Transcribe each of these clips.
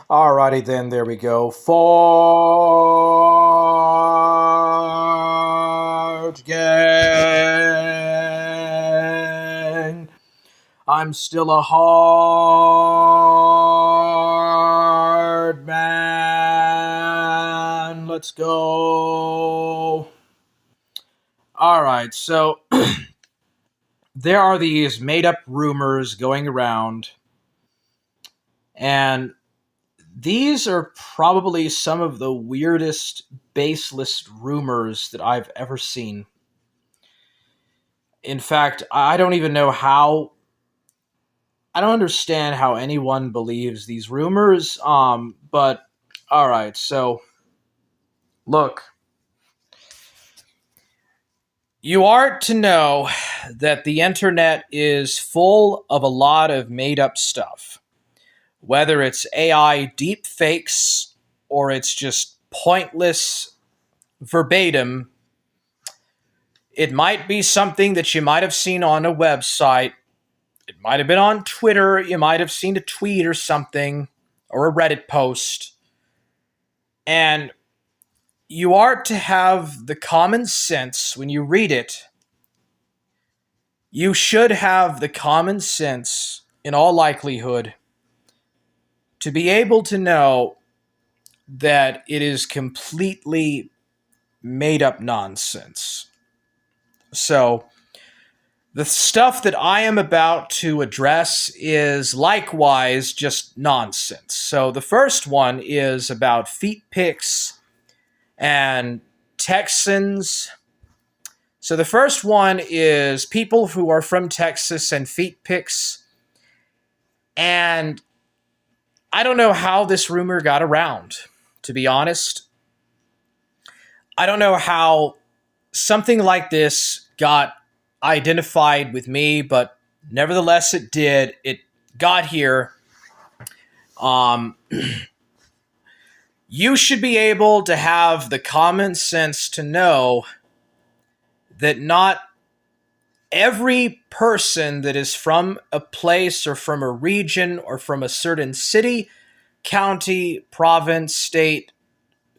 Alrighty then, there we go. Forge gang. I'm still a hard man. Let's go. Alright, so there are these made up rumors going around, and these are probably some of the weirdest, baseless rumors that I've ever seen. In fact, I don't even know how. I don't understand how anyone believes these rumors. But all right, so look, you are to know that the internet is full of a lot of made up stuff. Whether it's AI deep fakes or it's just pointless verbatim, it might be something that you might have seen on a website. It might have been on Twitter. You might have seen a tweet or something, or a Reddit post. And you are to have the common sense when you read it. You should have the common sense, in all likelihood, to be able to know that it is completely made up nonsense. So, the stuff that I am about to address is likewise just nonsense. So, the first one is about feet pics and Texans. So, the first one is people who are from Texas and feet pics. And I don't know how this rumor got around, to be honest. I don't know how something like this got identified with me, but nevertheless it did. It got here. Um, you should be able to have the common sense to know that not every person that is from a place or from a region or from a certain city, county, province, state,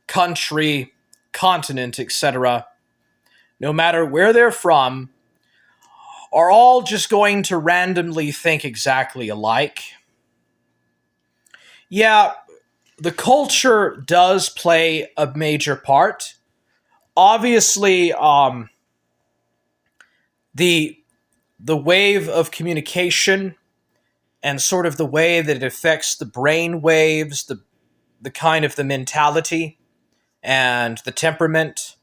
country, continent, etc., no matter where they're from, are all just going to randomly think exactly alike. Yeah, the culture does play a major part. Obviously, the the wave of communication and sort of the way that it affects the brain waves, the kind of the mentality and the temperament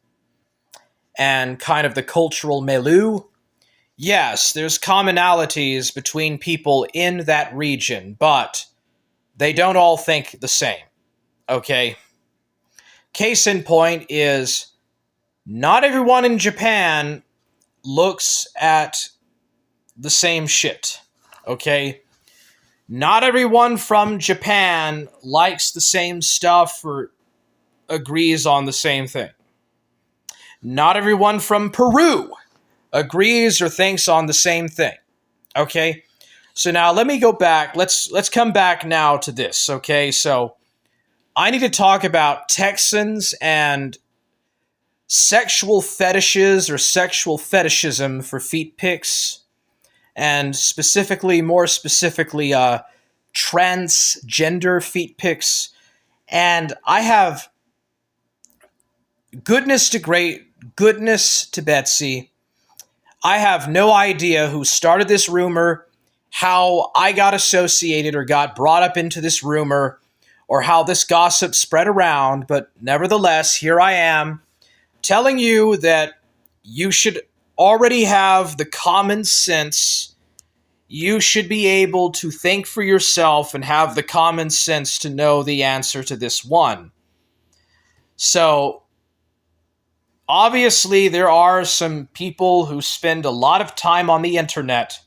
and kind of the cultural milieu. Yes, there's commonalities between people in that region, but they don't all think the same. Okay? Case in point is not everyone in Japan looks at the same shit. Okay? Not everyone from Japan likes the same stuff or agrees on the same thing. Not everyone from Peru agrees or thinks on the same thing. Okay? So now let me go back. Let's come back now to this, okay? So I need to talk about Texans and sexual fetishes or sexual fetishism for feet pics, and more specifically, transgender feet pics. And I have goodness to Betsy. I have no idea who started this rumor, how I got associated or got brought up into this rumor, or how this gossip spread around, but nevertheless, here I am telling you that you should already have the common sense. You should be able to think for yourself and have the common sense to know the answer to this one. So, obviously, there are some people who spend a lot of time on the internet,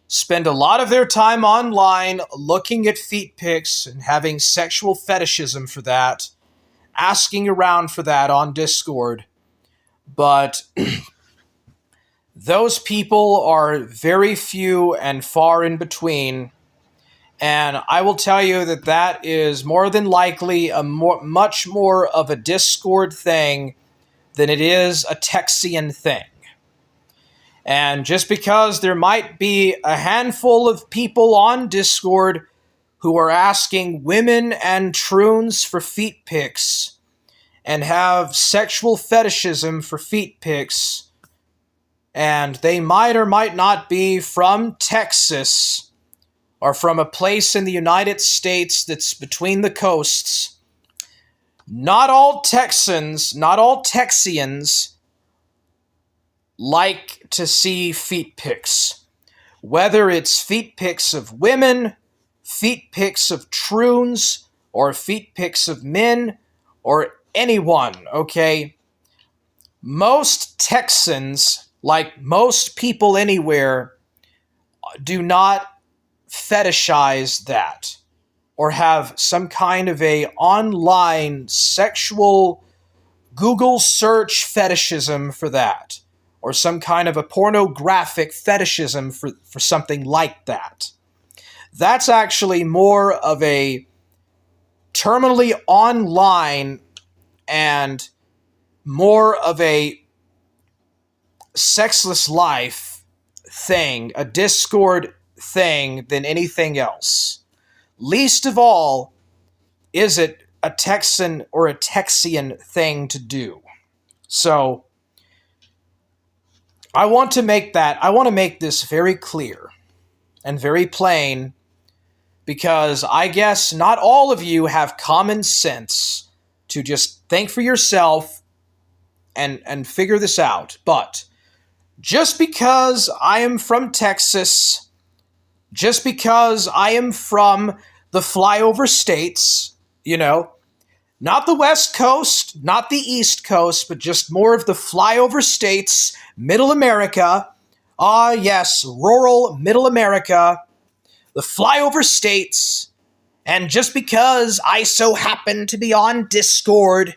spend a lot of their time online looking at feet pics and having sexual fetishism for that, asking around for that on Discord. But those people are very few and far in between. And I will tell you that that is more than likely much more of a Discord thing than it is a Texian thing. And just because there might be a handful of people on Discord who are asking women and troons for feet pics and have sexual fetishism for feet pics, and they might or might not be from Texas or from a place in the United States that's between the coasts, not all Texans, not all Texians like to see feet pics. Whether it's feet pics of women, feet pics of troons, or feet pics of men, or anyone, okay? Most Texans, like most people anywhere, do not fetishize that or have some kind of a online sexual Google search fetishism for that, or some kind of a pornographic fetishism for something like that. That's actually more of a terminally online and more of a sexless life thing, a Discord thing, than anything else. Least of all is it a Texan or a Texian thing to do. So I want to make this very clear and very plain, because I guess not all of you have common sense to just think for yourself and figure this out. But just because I am from Texas, just because I am from the flyover states, not the West Coast, not the East Coast, but just more of the flyover states, Middle America. Ah, yes, rural Middle America, the flyover states. And just because I so happen to be on Discord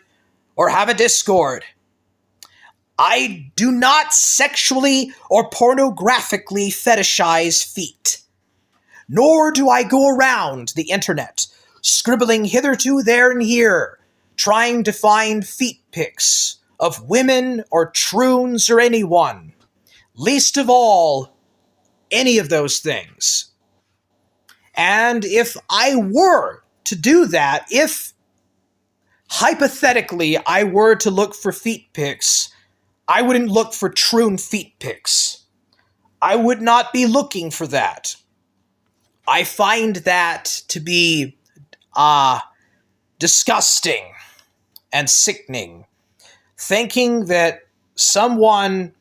or have a Discord, I do not sexually or pornographically fetishize feet. Nor do I go around the internet, scribbling hitherto, there, and here, trying to find feet pics of women or troons or anyone. Least of all, any of those things. And if I were to do that, if hypothetically I were to look for feet pics, I wouldn't look for troon feet pics. I would not be looking for that. I find that to be disgusting and sickening. Thinking that someone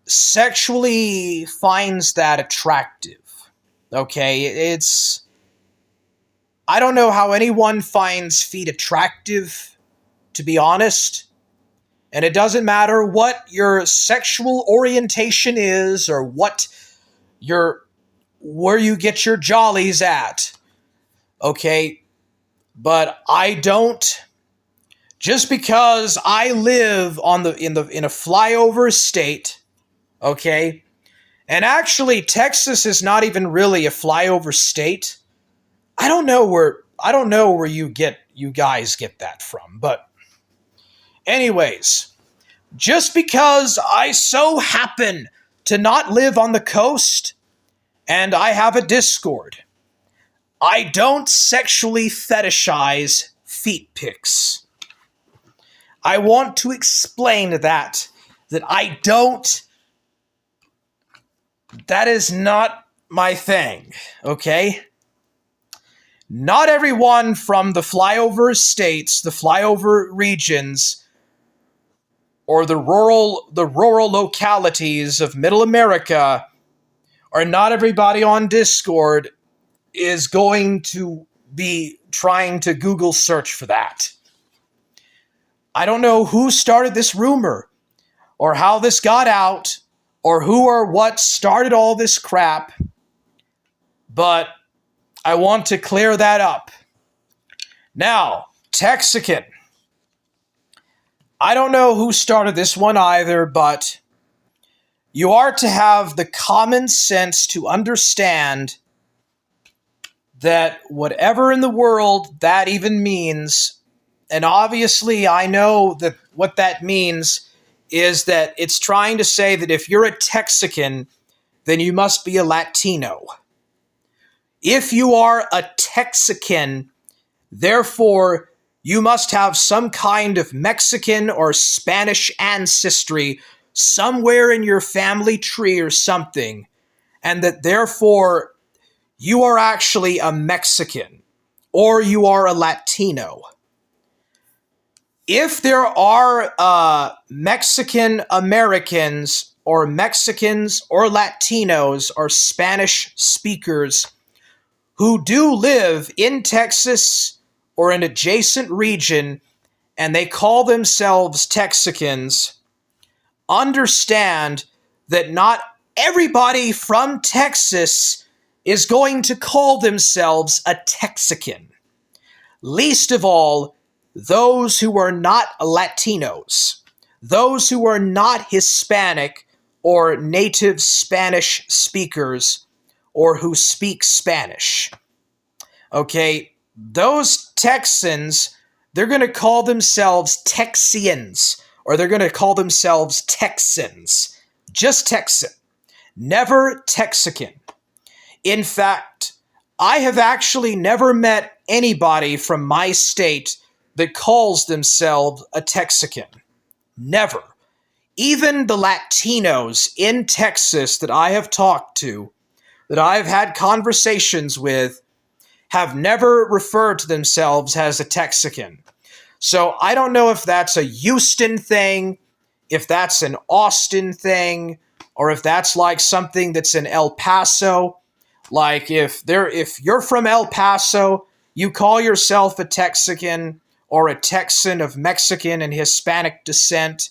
sexually finds that attractive. Okay, I don't know how anyone finds feet attractive, to be honest. And it doesn't matter what your sexual orientation is or where you get your jollies at. Okay? But I don't, just because I live in a flyover state, okay? And actually Texas is not even really a flyover state. I don't know where you guys get that from, but anyways, just because I so happen to not live on the coast and I have a Discord, I don't sexually fetishize feet pics. I want to explain that I don't, that is not my thing, okay? Not everyone from the flyover states, the flyover regions, or the rural localities of Middle America, or not everybody on Discord is going to be trying to Google search for that. I don't know who started this rumor, or how this got out, or who or what started all this crap, but I want to clear that up. Now, Texican. I don't know who started this one either, but you are to have the common sense to understand that whatever in the world that even means, and obviously I know that what that means is that it's trying to say that if you're a Texican, then you must be a Latino. If you are a Texican, therefore you must have some kind of Mexican or Spanish ancestry somewhere in your family tree or something, and that therefore you are actually a Mexican or you are a Latino. If there are Mexican Americans or Mexicans or Latinos or Spanish speakers who do live in Texas or an adjacent region and they call themselves Texicans, understand that not everybody from Texas is going to call themselves a Texican. Least of all, those who are not Latinos, those who are not Hispanic or native Spanish speakers, or who speak Spanish. Okay, those Texans, they're going to call themselves Texians, or they're going to call themselves Texans. Just Texan. Never Texican. In fact, I have actually never met anybody from my state that calls themselves a Texican. Never. Even the Latinos in Texas that I have talked to, that I've had conversations with, have never referred to themselves as a Texican. So I don't know if that's a Houston thing, if that's an Austin thing, or if that's like something that's in El Paso. Like if you're from El Paso, you call yourself a Texican or a Texan of Mexican and Hispanic descent.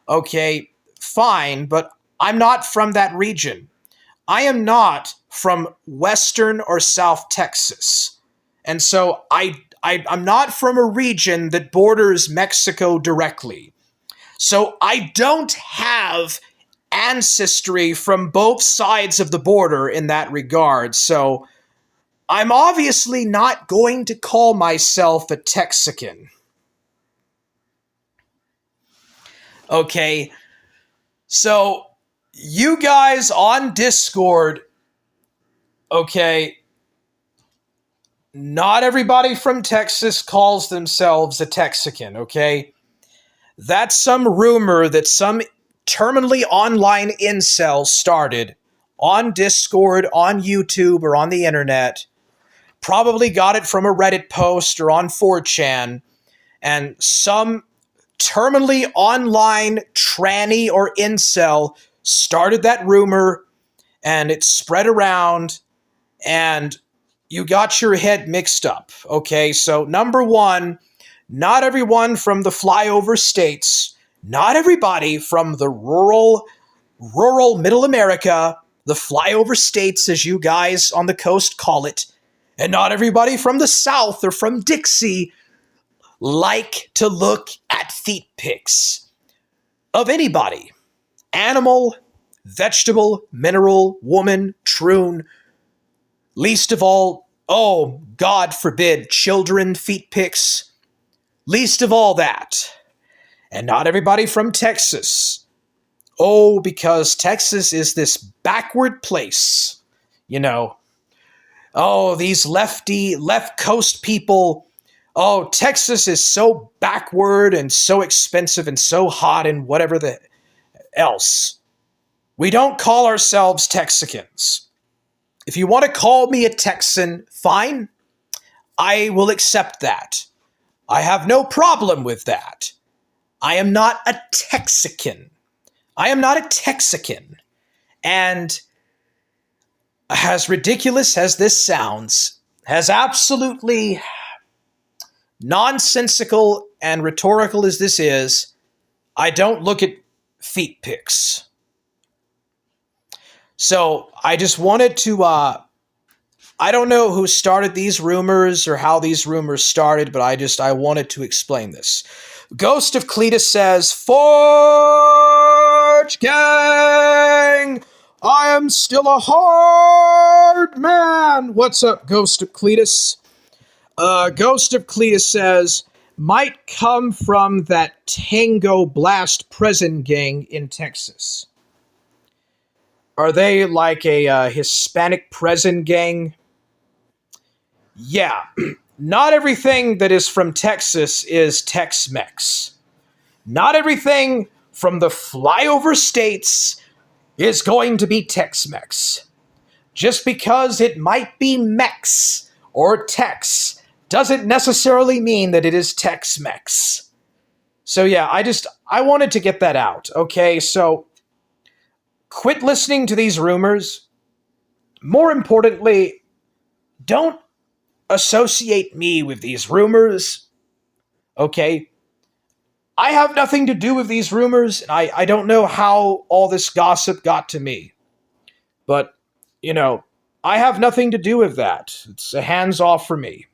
Okay, fine, but I'm not from that region. I am not from Western or South Texas. And so I'm not from a region that borders Mexico directly. So I don't have ancestry from both sides of the border in that regard. So I'm obviously not going to call myself a Texican. Okay, so you guys on Discord, okay, not everybody from Texas calls themselves a Texican, okay? That's some rumor that some terminally online incel started on Discord, on YouTube, or on the internet. Probably got it from a Reddit post or on 4chan, and some terminally online tranny or incel started that rumor, and it spread around, and you got your head mixed up. Okay, so number one, not everyone from the flyover states, not everybody from the rural middle America, the flyover states as you guys on the coast call it, and not everybody from the South or from Dixie like to look at feet pics of anybody. Animal, vegetable, mineral, woman, troon. Least of all, oh, God forbid, children feet pics. Least of all that. And not everybody from Texas. Oh, because Texas is this backward place. You know. Oh, these left coast people. Oh, Texas is so backward and so expensive and so hot and whatever the else. We don't call ourselves Texicans. If you want to call me a Texan, fine. I will accept that. I have no problem with that. I am not a Texican. I am not a Texican. And as ridiculous as this sounds, as absolutely nonsensical and rhetorical as this is, I don't look at feet pics. So I just wanted to, I don't know who started these rumors or how these rumors started, but I wanted to explain this. Ghost of Cletus says, Forge Gang! I am still a Birdman! What's up, Ghost of Cletus? Ghost of Cletus says, might come from that Tango Blast prison gang in Texas. Are they like a Hispanic prison gang? Yeah. Not everything that is from Texas is Tex-Mex. Not everything from the flyover states is going to be Tex-Mex. Just because it might be Mex or Tex doesn't necessarily mean that it is Tex-Mex. So yeah, I wanted to get that out, okay? So quit listening to these rumors. More importantly, don't associate me with these rumors, okay? I have nothing to do with these rumors, and I don't know how all this gossip got to me. But, I have nothing to do with that. It's a hands off for me.